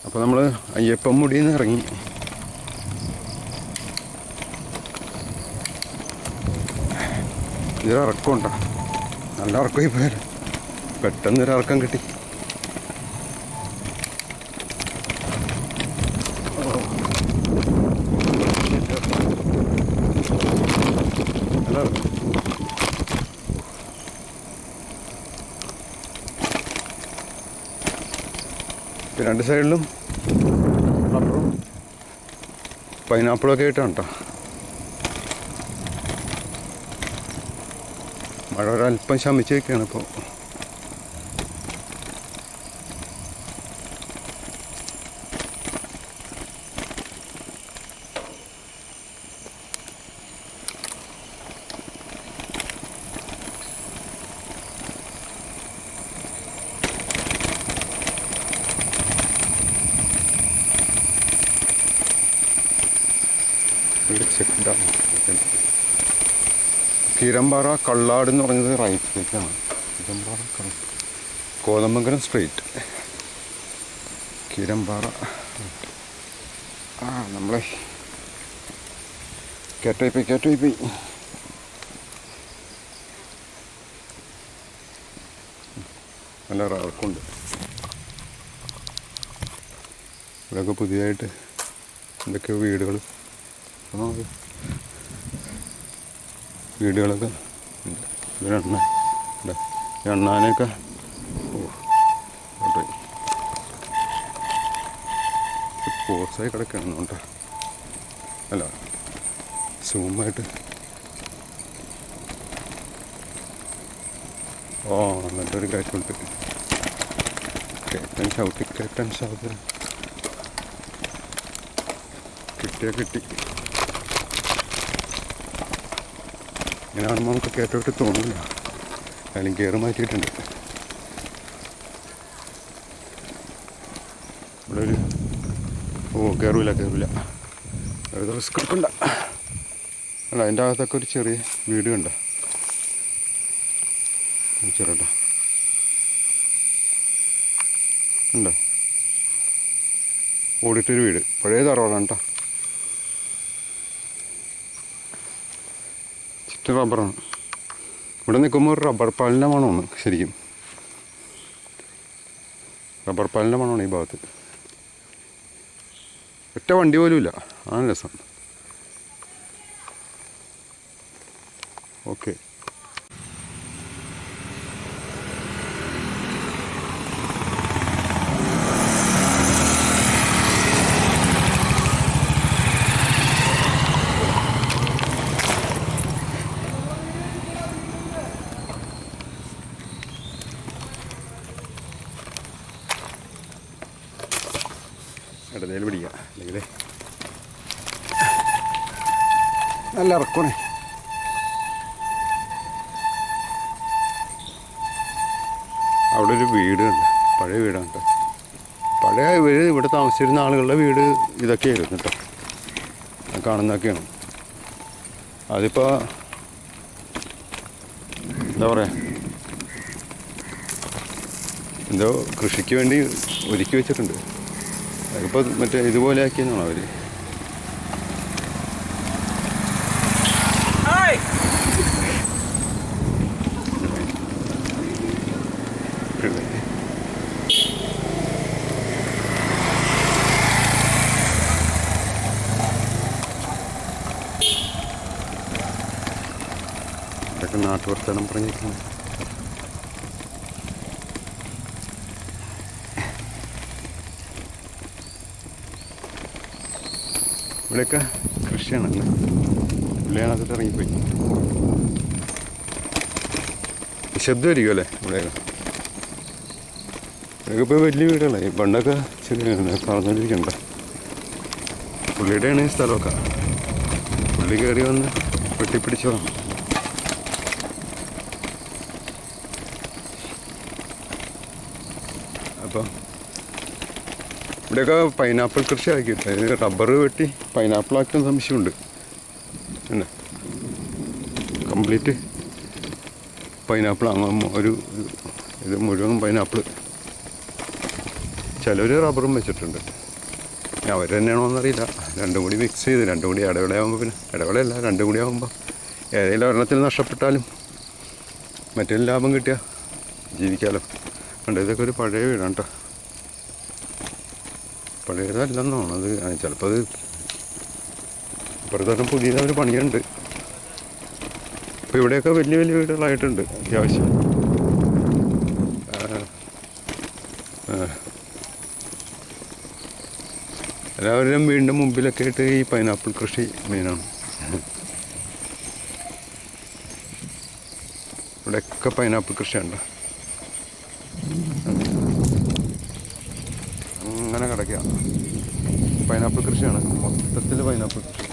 അപ്പോൾ നമ്മൾ അയ്യപ്പൻ മുടിയിൽ നിന്ന് ഇറങ്ങി. ഇതൊരു ഇറക്കം ഉണ്ടോ, നല്ല ഇറക്കമായി പോയാലും പെട്ടെന്നൊരു ഇറക്കം കിട്ടി. നല്ല ഇറക്കം. രണ്ട് സൈഡിലും റബ്ബറും പൈനാപ്പിളൊക്കെ ആയിട്ടാണ് കേട്ടോ. മഴ ഒരല്പം ശമിച്ചേക്കാണ് ഇപ്പോൾ. കീരമ്പാറ കള്ളാട് എന്ന് പറഞ്ഞത് റൈറ്റിലേക്കാണ്. കീരമ്പാറ കോതമംഗലം സ്ട്രീറ്റ് കീരമ്പാറ. നമ്മളെ കയറ്റോയി നല്ല ഇറക്കുണ്ട്. ഇവിടെയൊക്കെ പുതിയതായിട്ട് എന്തൊക്കെയോ വീടുകളൊക്കെ എണ്ണാനൊക്കെ പോസായി കിടക്കണം അല്ല സൂമായിട്ട്. നല്ലൊരു കയറ്റുണ്ട്. കയറ്റാൻ ചവിട്ടി കിട്ടി. ഇങ്ങനെ കാണുമ്പോൾ നമുക്ക് കയറ്റോട്ട് തോന്നില്ല. അതിലും കയറി മാറ്റിയിട്ടുണ്ട്. ഇവിടെ ഒരു കയറൂല വെറുതെ റിസ്ക് എടുക്കണ്ട. അല്ല, അതിൻ്റെ അകത്തൊക്കെ ഒരു ചെറിയ വീട് കണ്ട ചേട്ടാ ഉണ്ടോ, ഓടിട്ടൊരു വീട്. പഴയ തറവാടാണ് കേട്ടോ. ചുറ്റും റബ്ബറാണ്. ഇവിടെ നിൽക്കുമ്പോൾ ഒരു റബ്ബർ പാലിൻ്റെ മണമാണ്. ശരിക്കും റബ്ബർ പാലിൻ്റെ മണമാണ് ഈ ഭാഗത്ത്. ഒറ്റ വണ്ടി പോലും ഇല്ല. ആണ് രസം. ഓക്കെ, ഇടതേൽ പിടിക്കുക. അല്ലെങ്കിൽ നല്ല ഇറക്കണേ. അവിടെ ഒരു വീടുണ്ട്, പഴയ വീടാണ് കേട്ടോ. പഴയ വീട്, ഇവിടെ താമസിച്ചിരുന്ന ആളുകളുടെ വീട് ഇതൊക്കെയായിരുന്നു കേട്ടോ. കാണുന്നതൊക്കെയാണ്. അതിപ്പോൾ എന്താ പറയുക, എന്തോ കൃഷിക്ക് വേണ്ടി ഒരുക്കി വെച്ചിട്ടുണ്ട്. അതിപ്പോൾ മറ്റേ ഇതുപോലെ ആക്കിയെന്നാണ് അവർ. ഇതൊക്കെ നാട്ടുവർത്തനം പറഞ്ഞിരിക്കുന്നു. ഇവിടെയൊക്കെ കൃഷിയാണല്ലോ. പുള്ളിയാണതിട്ട് ഇറങ്ങിപ്പോയി. ശബ്ദമായിരിക്കും അല്ലേ ഇവിടെയൊക്കെ. ഇവിടെയൊക്കെ ഇപ്പോൾ വലിയ വീടുകളായി. പണ്ടൊക്കെ ചെറിയ പറഞ്ഞുകൊണ്ടിരിക്കണ്ട. പുള്ളിയുടെയാണ് ഈ സ്ഥലമൊക്കെ. പുള്ളി കയറി വന്ന് വെട്ടിപ്പിടിച്ചതാണ്. അപ്പോൾ ഇവിടെയൊക്കെ പൈനാപ്പിൾ കൃഷി ആക്കിയിട്ട് റബ്ബർ വെട്ടി പൈനാപ്പിൾ ആക്കുന്ന സംശയമുണ്ട്. അല്ലേ, കംപ്ലീറ്റ് പൈനാപ്പിൾ. ഒരു ഇത് മുഴുവൻ പൈനാപ്പിൾ. ചിലർ റബ്ബറും വെച്ചിട്ടുണ്ട്. അവർ തന്നെയാണോ എന്നറിയില്ല. രണ്ടും കൂടി മിക്സ് ചെയ്ത്, രണ്ടും കൂടി ഇടവേളയാകുമ്പോൾ, പിന്നെ ഇടവേളയല്ല, രണ്ടും കൂടി ആകുമ്പോൾ ഏതെങ്കിലും ഒരെണ്ണത്തിൽ നഷ്ടപ്പെട്ടാലും മറ്റേ ലാഭം കിട്ടിയാൽ ജീവിക്കാമല്ലോ. കണ്ടോ, ഇതൊക്കെ ഒരു പഴയ വീടാണ് കേട്ടോ. പഴയതല്ലെന്നാണ് അത്. ചിലപ്പോൾ അത് ഇപ്പുറത്തോട്ടും പുതിയതൊരു പണിയുണ്ട്. ഇപ്പോൾ ഇവിടെയൊക്കെ വലിയ വലിയ വീടുകളായിട്ടുണ്ട് അത്യാവശ്യം. എല്ലാവരുടെയും വീടിൻ്റെ മുമ്പിലൊക്കെ ആയിട്ട് ഈ പൈനാപ്പിൾ കൃഷി മെയിനാണ്. ഇവിടെയൊക്കെ പൈനാപ്പിൾ കൃഷിയുണ്ട്. അങ്ങനെ കിടക്കുക. പൈനാപ്പിൾ കൃഷിയാണ്, മൊത്തത്തിൽ പൈനാപ്പിൾ കൃഷി.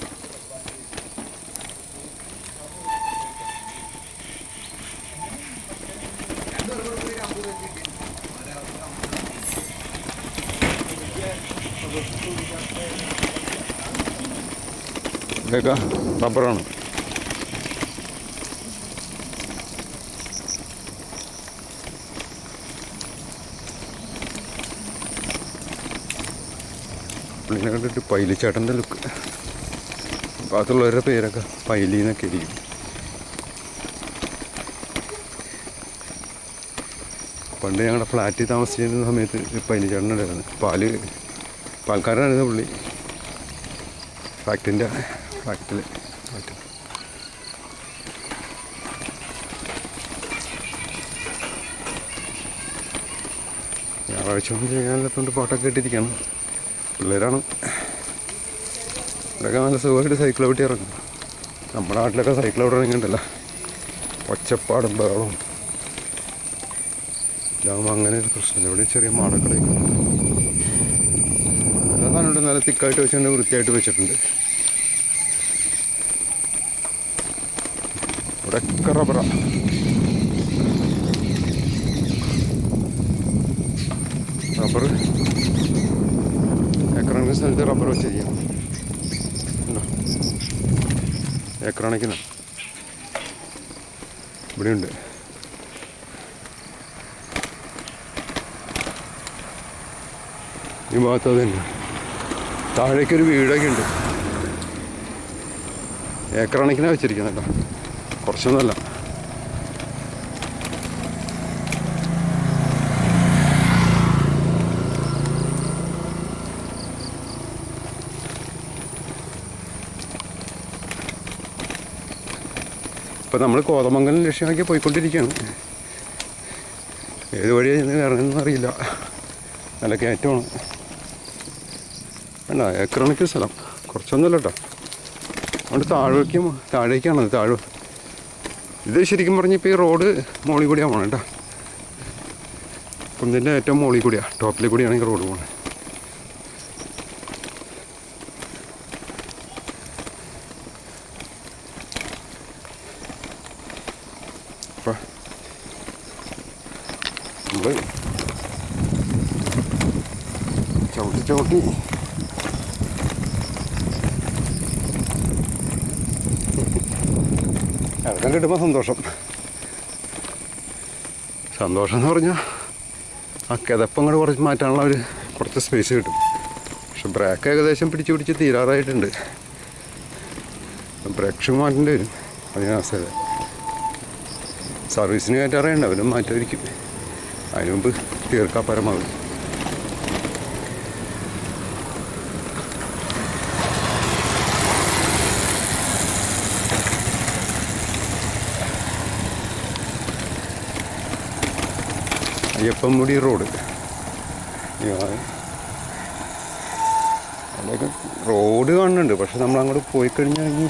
ഇതൊക്കെ റബ്ബറാണ്. പുള്ളിനെ കണ്ടിട്ട് പൈലിച്ചേട്ടൻ്റെ ലുക്ക്. ബാക്കിയുള്ളവരുടെ പേരൊക്കെ പൈലി എന്നൊക്കെ ഇരിക്കും. പണ്ട് ഞങ്ങളുടെ ഫ്ലാറ്റിൽ താമസിച്ചിരുന്ന സമയത്ത് പൈലിച്ചേട്ടനുണ്ടായിരുന്നു. പാൽക്കാരനായിരുന്നു പുള്ളി. ഫാക്ടറി ഞായറാഴ്ച ഒന്നും ചെയ്യാനില്ലാത്തതുകൊണ്ട് പാട്ടൊക്കെ ഇട്ടിരിക്കണം. പിള്ളേരാണ്. ഇവിടെയൊക്കെ നല്ല സുഖമായിട്ട് സൈക്കിൾ ഓട്ടി ഇറങ്ങും. നമ്മുടെ നാട്ടിലൊക്കെ സൈക്കിൾ ഓടി ഇറങ്ങിയിട്ടുണ്ടല്ലോ, ഒച്ചപ്പാടും ബഹളവും ഇതാകുമ്പോൾ അങ്ങനെ ഒരു പ്രശ്നമില്ല. ഇവിടെ ചെറിയ മാടക്കടയൊക്കെ എല്ലാ സാധനമുണ്ട്. നല്ല തിക്കായിട്ട് വെച്ചിട്ടുണ്ട്, വൃത്തിയായിട്ട് വെച്ചിട്ടുണ്ട്. ഇവിടെയൊക്കെ റബ്ബറാണ്. റബ്ബർ ഏക്കറണക്കിന് സ്ഥലത്ത് റബ്ബർ വെച്ചിരിക്കാം. ഏക്കറണക്കിന് ഇവിടെയുണ്ട്. ഈ ഭാഗത്ത് അത് തന്നെ. താഴേക്കൊരു വീടൊക്കെ ഉണ്ട്. ഏക്കറണക്കിനാണ് വെച്ചിരിക്കുന്നത് കേട്ടോ, കുറച്ചൊന്നുമല്ല. ഇപ്പം നമ്മൾ കോതമംഗലം ലക്ഷ്യമാക്കി പോയിക്കൊണ്ടിരിക്കുകയാണ്. ഏത് വഴിയാണ് ഇറങ്ങുന്നതെന്ന് അറിയില്ല. നല്ല കയറ്റമാണ്. വേണ്ട, ഏക്കറണക്കിന് സ്ഥലം, കുറച്ചൊന്നുമല്ല കേട്ടോ. അതുകൊണ്ട് താഴേക്കാണ്. ഇത് ശരിക്കും പറഞ്ഞാൽ ഇപ്പോൾ ഈ റോഡ് മോളിൽ കൂടിയാണ് പോകണം കേട്ടോ. കുന്നിൻ്റെ ഏറ്റവും മോളിൽ കൂടിയാണ്, ടോപ്പിൽ കൂടിയാണ് ഈ റോഡ് പോകുന്നത്. അപ്പം നമ്മൾ ചവിട്ടി ഇറക്കം കിട്ടുമ്പോൾ സന്തോഷം എന്ന് പറഞ്ഞാൽ ആ കിതപ്പങ്ങോട്ട് കുറച്ച് മാറ്റാനുള്ള കുറച്ച് സ്പേസ് കിട്ടും. പക്ഷെ ബ്രേക്ക് ഏകദേശം പിടിച്ച് തീരാറായിട്ടുണ്ട്. ബ്രേക്ക് ഷൂ മാറ്റേണ്ടി വരും. അതിനവസ്ഥ സർവീസിന് കയറ്റാറുണ്ട്, അവരും മാറ്റുമായിരിക്കും. അതിന് മുമ്പ് തീർക്കാൻ പരമാവധി. അയ്യപ്പൻമുടി റോഡ്, അവിടെയൊക്കെ റോഡ് കാണുന്നുണ്ട്. പക്ഷെ നമ്മളങ്ങോട്ട് പോയി കഴിഞ്ഞാൽ ഈ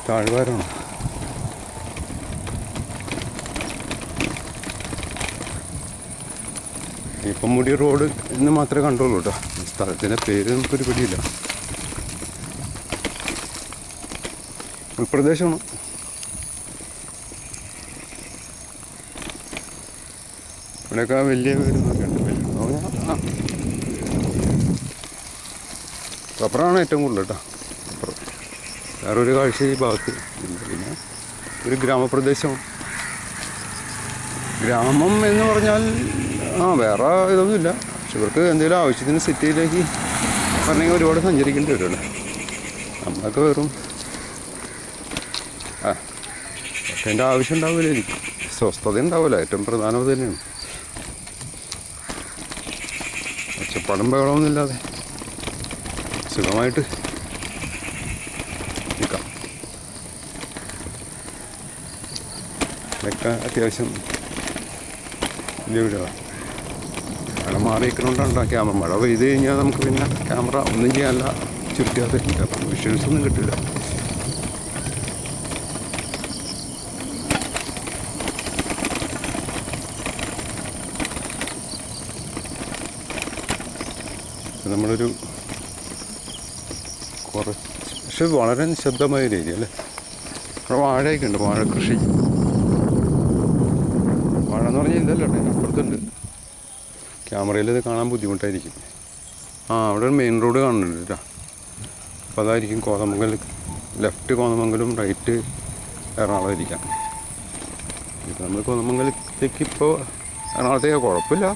താഴ്വാരമാണ്. അയ്യപ്പൻമുടി റോഡ് എന്ന് മാത്രമേ കണ്ടുള്ളൂ കേട്ടോ. സ്ഥലത്തിൻ്റെ പേര് നമുക്കൊരു പിടിയില്ല. ഉൾപ്രദേശമാണ്. ഇവിടെയൊക്കെ വലിയ പേരൊക്കെ ഉണ്ട്. റബ്ബറാണ് ഏറ്റവും കൂടുതൽ കേട്ടോ. വേറൊരു കാഴ്ച ഈ ഭാഗത്ത് ഇല്ല. പിന്നെ ഒരു ഗ്രാമപ്രദേശമാണ്. ഗ്രാമം എന്ന് പറഞ്ഞാൽ വേറെ ഇതൊന്നുമില്ല. പക്ഷെ ഇവർക്ക് എന്തെങ്കിലും ആവശ്യത്തിന് സിറ്റിയിലേക്ക് പറഞ്ഞെങ്കിൽ ഒരുപാട് സഞ്ചരിക്കേണ്ടി വരുമല്ലോ. നമ്മളൊക്കെ വെറും പക്ഷെ എൻ്റെ ആവശ്യം ഉണ്ടാവില്ല, എനിക്ക് സ്വസ്ഥത ഉണ്ടാവില്ല. ഏറ്റവും പ്രധാനം അത് തന്നെയാണ്. ഒച്ചപ്പാടും ബഹളമൊന്നുമില്ലാതെ സുഖമായിട്ട് നിൽക്കാം. ഇതൊക്കെ അത്യാവശ്യം വലിയ വീടുകളാണ്. മഴ മാറി നിൽക്കണോണ്ടാണ് ക്യാമറ. മഴ പെയ്ത് കഴിഞ്ഞാൽ നമുക്ക് പിന്നെ ക്യാമറ ഒന്നും ചെയ്യാനല്ല, ചുരുട്ടിയാതെ അപ്പം വിഷ്വൽസ് ഒന്നും കിട്ടില്ല. നമ്മളൊരു പക്ഷെ വളരെ നിശബ്ദമായ ഒരു ഏരിയ അല്ലേ. അവിടെ വാഴയൊക്കെ ഉണ്ട്, വാഴ കൃഷി. വാഴ എന്ന് പറഞ്ഞാൽ ഇതല്ലോ കേട്ടോ, അപ്പുറത്തുണ്ട്. ക്യാമറയിൽ ഇത് കാണാൻ ബുദ്ധിമുട്ടായിരിക്കും. അവിടെ ഒരു മെയിൻ റോഡ് കാണുന്നുണ്ട് കേട്ടോ. അപ്പോൾ അതായിരിക്കും കോതമംഗൽ. ലെഫ്റ്റ് കോതമംഗലും റൈറ്റ് എറണാകുളം ഇരിക്കാം. ഇപ്പോൾ നമ്മൾ കോതമംഗലത്തേക്ക് ഇപ്പോൾ എറണാകുളത്തേക്ക് കുഴപ്പമില്ല,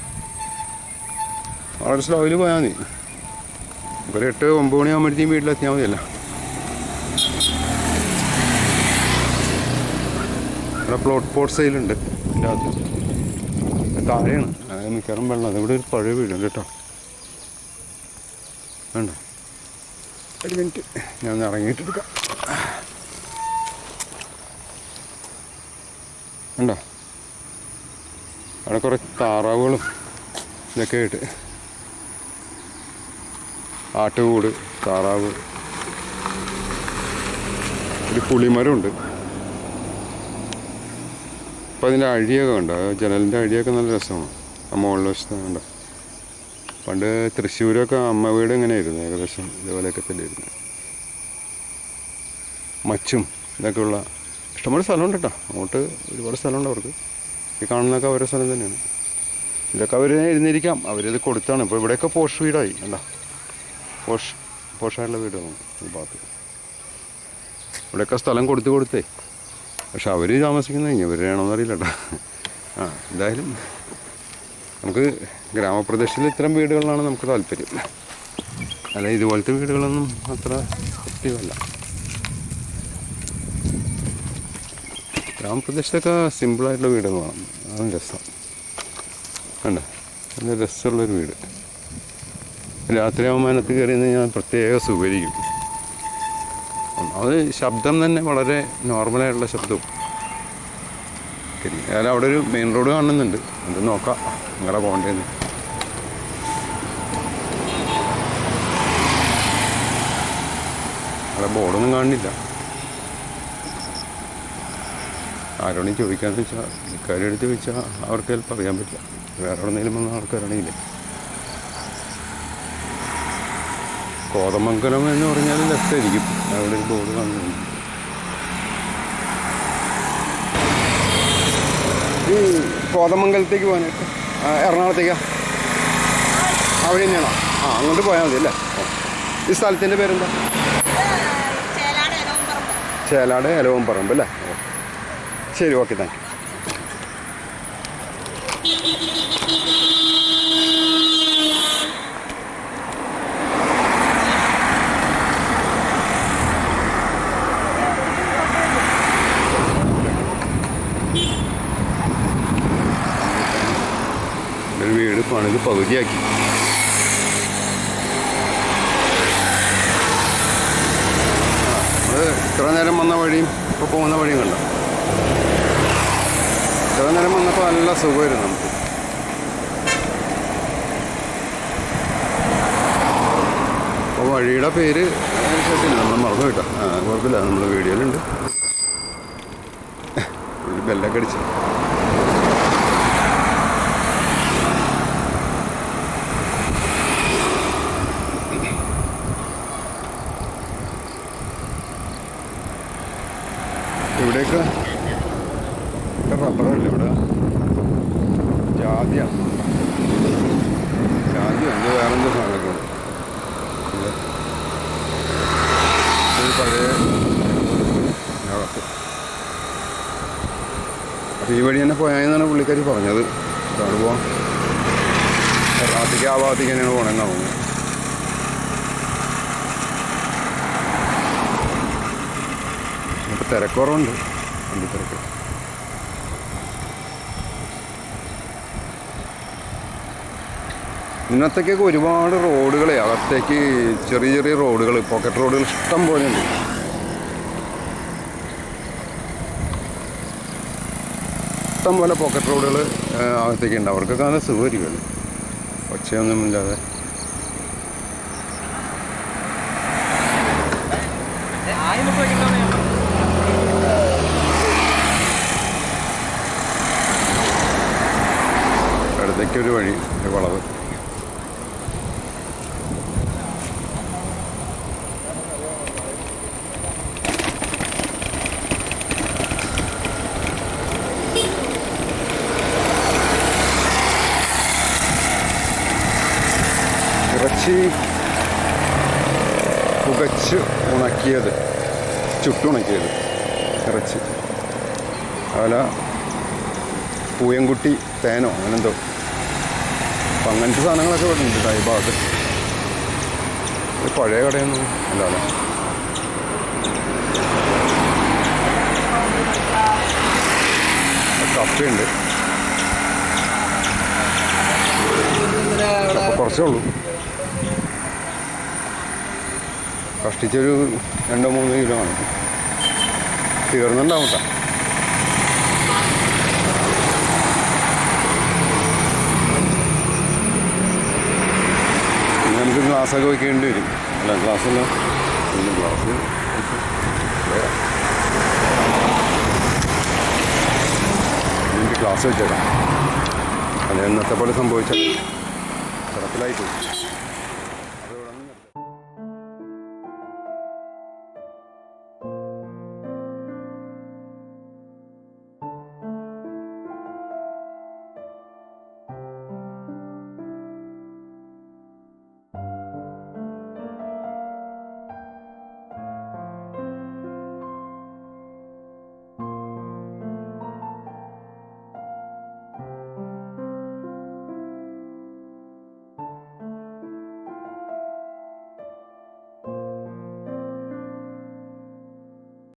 വളരെ സ്ലോയിൽ പോയാൽ മതി. ഒരു 8-9 മണിയാകുമ്പോഴത്തേക്കും വീട്ടിലെത്തിയാൽ മതിയല്ല. ഇവിടെ പ്ലോട്ട് സെയിലുണ്ട് ഇതിൻ്റെ അകത്ത്. താഴെയാണ് മിക്കവാറും വെള്ളം. അതിവിടെ ഒരു പഴയ വീടുണ്ട് കേട്ടോ. വേണ്ട, ഒരു മിനിറ്റ് ഞാൻ ഒന്ന് ഇറങ്ങിയിട്ടെടുക്കാം. വേണ്ട, അവിടെ കുറേ താറാവുകളും ഇതൊക്കെ ആയിട്ട്. ആട്ടുകൂട്, താറാവ്, ഒരു പുളിമരമുണ്ട്. അപ്പം അതിൻ്റെ അഴിയൊക്കെ ഉണ്ട്, ജനലിൻ്റെ അഴിയൊക്കെ നല്ല രസമാണ്. ആ മുകളിൽ വശത്ത് കണ്ട. പണ്ട് തൃശ്ശൂരൊക്കെ അമ്മ വീട് എങ്ങനെയായിരുന്നു, ഏകദേശം ഇതുപോലെയൊക്കെ തന്നെയായിരുന്നു. മച്ചും ഇതൊക്കെയുള്ള ഇഷ്ടംപോലെ സ്ഥലമുണ്ട് കേട്ടോ. അങ്ങോട്ട് ഒരുപാട് സ്ഥലമുണ്ട് അവർക്ക്. ഈ കാണുന്നതൊക്കെ അവരുടെ സ്ഥലം തന്നെയാണ്. ഇതൊക്കെ അവർ ഇരുന്നിരിക്കാം, അവരിത് കൊടുത്താണ്. ഇപ്പോൾ ഇവിടെയൊക്കെ പോഷ് വീടായി കണ്ട. പോഷായിട്ടുള്ള വീടാണ് ഈ ഭാഗത്ത്. ഇവിടെയൊക്കെ സ്ഥലം കൊടുത്തേ. പക്ഷെ അവർ താമസിക്കുന്നത് കഴിഞ്ഞു, ഇവരാണോന്ന് അറിയില്ല കേട്ടോ. എന്തായാലും നമുക്ക് ഗ്രാമപ്രദേശത്തിൽ ഇത്തരം വീടുകളിലാണ് നമുക്ക് താല്പര്യം. അല്ല, ഇതുപോലത്തെ വീടുകളൊന്നും അത്ര എഫക്റ്റീവല്ല. ഗ്രാമപ്രദേശത്തൊക്കെ സിമ്പിളായിട്ടുള്ള വീടുകൾ വേണം, അതാണ് രസം. കണ്ടോ, നല്ല രസമുള്ളൊരു വീട്. രാത്രിയാകുമ്പോൾ അതിനകത്ത് കയറി നിന്ന് ഞാൻ പ്രത്യേക സുഖരിക്കും. അത് ശബ്ദം തന്നെ വളരെ നോർമലായിട്ടുള്ള ശബ്ദവും. ഏതായാലും അവിടെ ഒരു മെയിൻ റോഡ് കാണുന്നുണ്ട്, അത് നോക്കാം നിങ്ങളെ പോകേണ്ടതെന്ന്. അവിടെ ബോർഡൊന്നും കാണുന്നില്ല. ആരോടും ചോദിക്കാമെന്ന് വെച്ചാൽ ഇക്കാര്യം എടുത്ത് ചോദിച്ചാൽ അവർക്ക് ചിലപ്പോൾ അറിയാൻ പറ്റില്ല. വേറെ എവിടെയെങ്കിലും വന്ന ആൾക്കാരാണെങ്കിലേ. കോതമംഗലം എന്ന് പറഞ്ഞാൽ ലെഫ്റ്റായിരിക്കും. അവിടെ ഒരു ബോർഡ് കാണുന്നുണ്ട്. ഈ കോതമംഗലത്തേക്ക് പോകാനായിട്ട് എറണാകുളത്തേക്കാ അവിടെ തന്നെയാണോ? അങ്ങോട്ട് പോയാൽ മതി അല്ലേ. ഈ സ്ഥലത്തിൻ്റെ പേരെന്താ? ചേലാട് എലവംപറമ്പ് അല്ലേ. ശരി, ഓക്കെ, താങ്ക് യു. ഒരു വീട് പണിത് പകുതിയാക്കി. നമ്മൾ ഇത്ര നേരം വന്ന വഴിയും ഇപ്പോൾ പോകുന്ന വഴിയും കണ്ട. ഇത്ര നേരം വന്നപ്പോൾ നല്ല സുഖമായിരുന്നു നമുക്ക്. അപ്പോൾ വഴിയുടെ പേര് കേട്ടില്ല, നമ്മൾ മറന്നു കേട്ടോ. കുഴപ്പമില്ല, നമ്മൾ വീഡിയോയിലുണ്ട്. ഒരു ബെല്ലൊക്കെ അടിച്ച്. ഇവിടെയൊക്കെ റബ്ബറല്ല, ഇവിടെ ജാതിയാണ്. ജാതി ഉണ്ട്, വേറെന്താ സാധനമൊക്കെ ഉണ്ട്. പഴയ അകത്ത് ഈ വഴി തന്നെ പോയാന്നാണ് പുള്ളിക്കാരി പറഞ്ഞത്. അതാണ് പോവാം, എറണാകുളത്തേക്ക് ആ ഭാഗത്തേക്ക് തന്നെയാണ് പോകണമെന്നാണ് തോന്നുന്നത്. ഇപ്പോൾ തിരക്കുറവുണ്ട്, വണ്ടി തിരക്ക്. ഇന്നത്തേക്കൊക്കെ ഒരുപാട് റോഡുകളെ അകത്തേക്ക് ചെറിയ ചെറിയ റോഡുകൾ, പോക്കറ്റ് റോഡുകൾ ഇഷ്ടം പോലെ ഉണ്ട്. ഇഷ്ടം പോലെ പോക്കറ്റ് റോഡുകൾ അകത്തേക്ക് ഉണ്ട്. അവർക്കൊക്കെ നല്ല സുഖമായിരിക്കുമല്ലോ, ഒച്ചയൊന്നുമില്ലാതെ. ഇടത്തേക്കൊരു വഴി, ഒരു വളവ്. ഇറച്ചി പുകച്ച് ഉണക്കിയത്, ചുട്ടുണക്കിയത് ഇറച്ചി. അതുപോലെ പൂയംകുട്ടി തേനോ അങ്ങനെന്തോ, അപ്പം അങ്ങനത്തെ സാധനങ്ങളൊക്കെ ഇവിടെ ഉണ്ട് ഈ ഭാഗത്ത്. ഇത് പഴയ കടയൊന്നും അല്ലാതെ. കപ്പയുണ്ട്, കപ്പ കുറച്ചേ ഉള്ളൂ. കഷ്ടിച്ചൊരു 2-3 കിലോ ആണ്. തീർന്നുണ്ടാവും കേട്ടോ. പിന്നെ നമുക്ക് ഗ്ലാസ്സൊക്കെ വയ്ക്കേണ്ടി വരും. അല്ല, ഗ്ലാസ്സല്ല, പിന്നെ ഗ്ലാസ് എനിക്ക് ഗ്ലാസ് വെച്ചേക്കാം. അത് എന്നത്തെ പോലെ സംഭവിച്ചാൽ കിടപ്പിലായിപ്പോയി.